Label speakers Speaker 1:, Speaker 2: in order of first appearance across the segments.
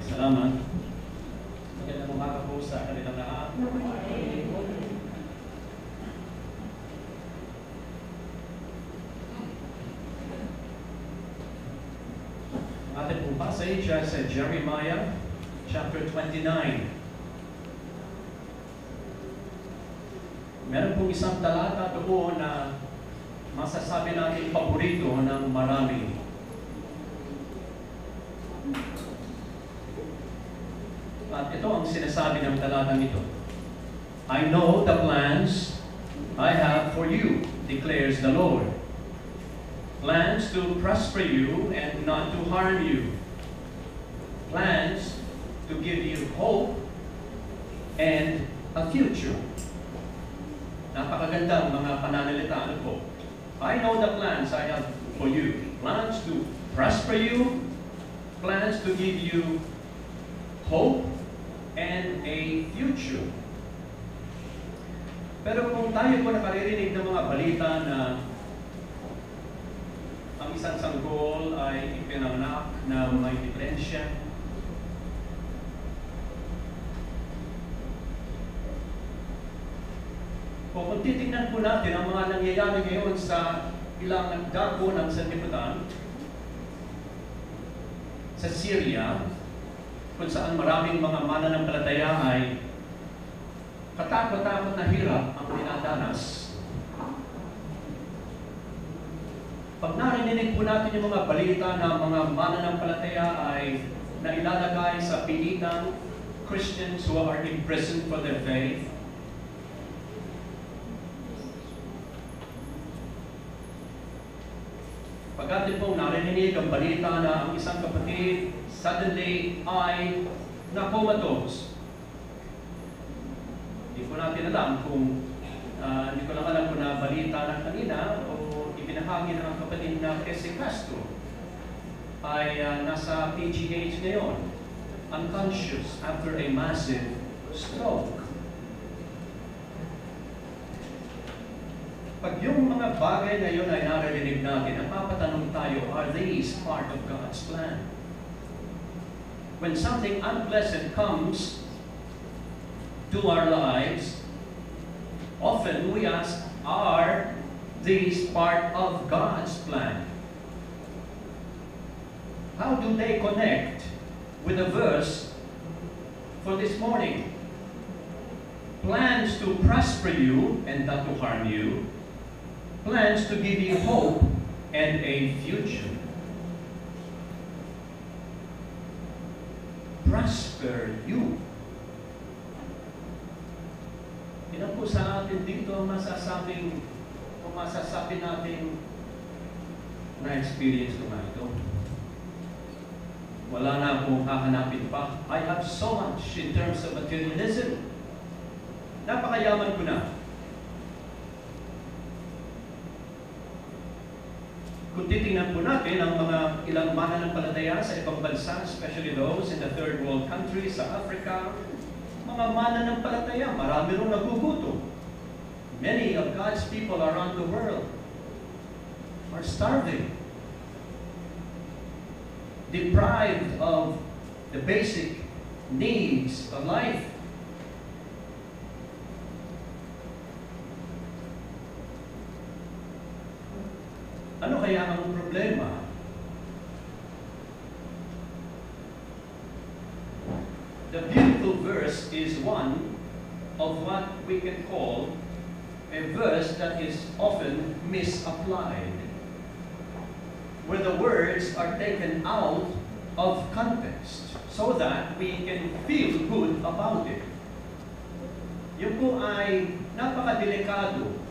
Speaker 1: Salamat. Magandang umaga po sa kanilang lahat. Ating pong passage ay sa Jeremiah chapter 29. Meron pong isang talata doon na masasabi natin paborito ng marami. At ito ang sinasabi ng talatang ito. I know the plans I have for you, declares the Lord. Plans to prosper you and not to harm you. Plans to give you hope and a future. Napakagandang mga pananalita. Ano po? I know the plans I have for you. Plans to prosper you. Plans to give you hope and a future. Pero kung tayo po nakaririnig ng mga balita na ang isang sanggol ay ipinanganak na may diferensya, kung titingnan po natin ang mga nangyayari ngayon sa ilang dako ng sanlibutan, sa Syria, kung saan maraming mga mananampalataya ay katakot-takot na hirap ang dinadanas. Pag narinig po natin yung mga balita na mga mananampalataya ay nailalagay sa pilitan, Christians who are imprisoned for their faith, pag atin pong narinig ang balita na ang isang kapatid suddenly ay na-comatose. Hindi ko natin alam kung, hindi ko lang alam kung na balita na kanina o ibinahagi ng ang kapatid na si Castro ay nasa PGH ngayon, unconscious after a massive stroke. Pag yung mga bagay na yun ay naririnig natin, ang papatanong tayo, are these part of God's plan? When something unpleasant comes to our lives, often we ask, are these part of God's plan? How do they connect with the verse for this morning? Plans to prosper you and not to harm you. Plans to give you hope and a future. Prosper you. Ilan po sa atin dito masasabing o masasabi natin na-experience ko na ito. Wala na akong hahanapin pa. I have so much in terms of materialism. Napakayaman ko na. Kung titingnan po natin ang mga ilang mananampalataya sa ibang bansa, especially those in the third world countries, sa Africa, mga mananampalataya, marami rin nagugutom. Many of God's people around the world are starving, deprived of the basic needs of life. Ano kaya ang problema? The beautiful verse is one of what we can call a verse that is often misapplied, where the words are taken out of context so that we can feel good about it. Yun po ay napakadelikado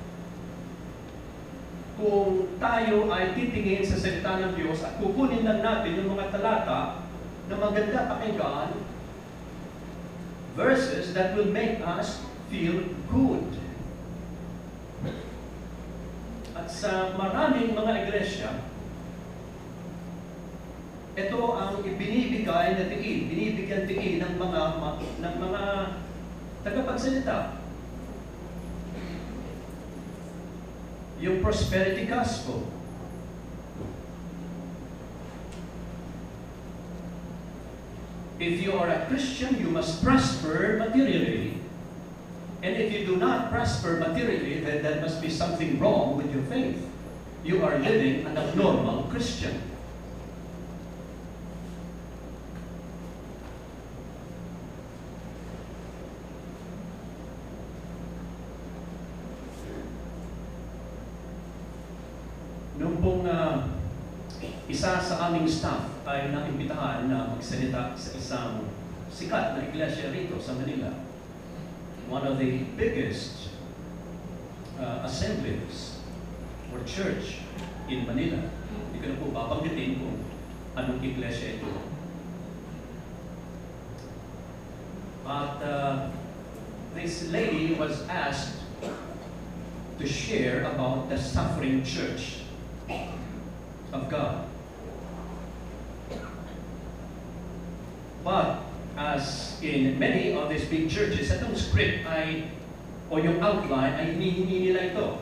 Speaker 1: kung tayo ay titingin sa salita ng Diyos at kukunin lang natin yung mga talata na maganda pakinggan, verses that will make us feel good. At sa maraming mga iglesia, ito ang ibinibigay na tiin, binibigyan tiin ng mga tagapagsalita. Yung prosperity gospel. If you are a Christian, you must prosper materially. And if you do not prosper materially, then there must be something wrong with your faith. You are living an abnormal Christian. Noong pong isa sa aming staff ay naimbitahan na magsalita sa isang sikat na iglesia rito sa Manila. One of the biggest assemblies or church in Manila. Hindi ko na po babanggitin kung anong iglesia ito. But this lady was asked to share about the suffering church of God. But as in many of these big churches, itong script ay, o yung outline ay hinihingi nila ito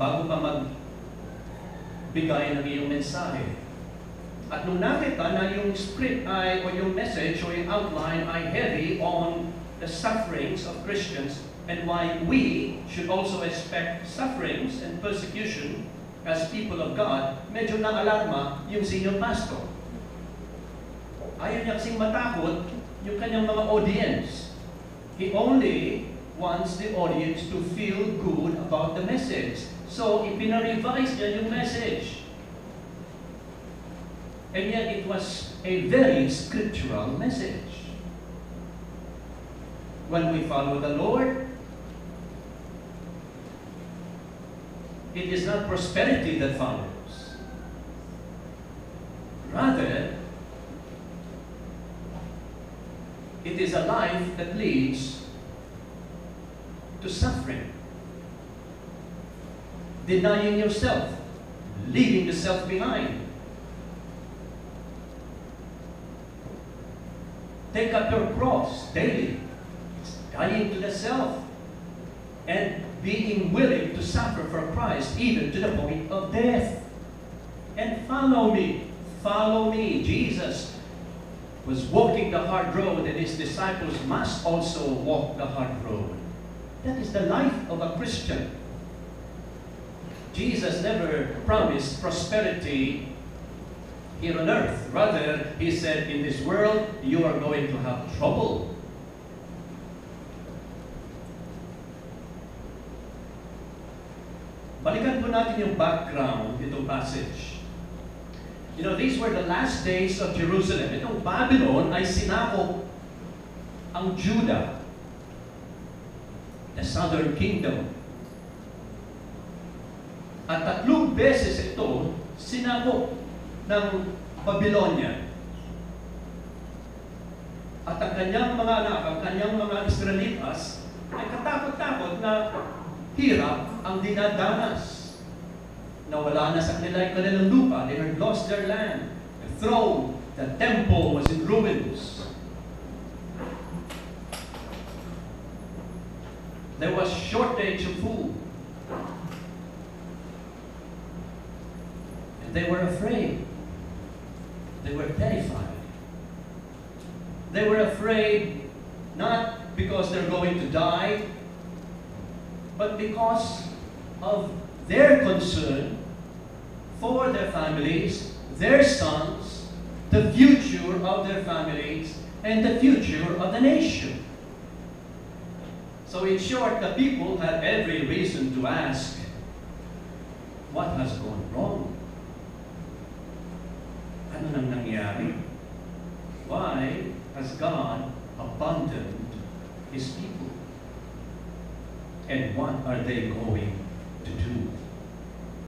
Speaker 1: bago pa magbigay ng iyong mensahe. At nung nakita na yung script ay, o yung message o yung outline ay heavy on the sufferings of Christians and why we should also expect sufferings and persecution as people of God, medyo na-alarma yung senior pastor. Ayaw niya kasing matakot yung kanyang mga audience. He only wants the audience to feel good about the message. So, ipina-revise niya yung message. And yet, it was a very scriptural message. When we follow the Lord, it is not prosperity that follows. Rather, it is a life that leads to suffering. Denying yourself, leaving the self behind. Take up your cross daily, dying to the self, and being willing to suffer for Christ, even to the point of death. And follow me, follow me. Jesus was walking the hard road, and his disciples must also walk the hard road. That is the life of a Christian. Jesus never promised prosperity here on earth. Rather, he said, in this world, you are going to have trouble. Balikan po natin yung background itong passage. You know, these were the last days of Jerusalem. Itong Babylon ay sinakop ang Judah, the southern kingdom. At 3 beses ito sinakop ng Babylonia. At ang kanyang mga anak, ang kanyang mga Israelitas ay katakot-takot na hirap ang dinadanas. Nawala na sa kanila yung kanilang lupa. They had lost their land. The throne, the temple was in ruins. There was shortage of food. And they were afraid. They were terrified. They were afraid not because they're going to die, but because of their concern for their families, their sons, the future of their families, and the future of the nation. So in short, the people had every reason to ask, what has gone wrong? Ano nang nangyari? Why has God abandoned His people? And what are they going to do?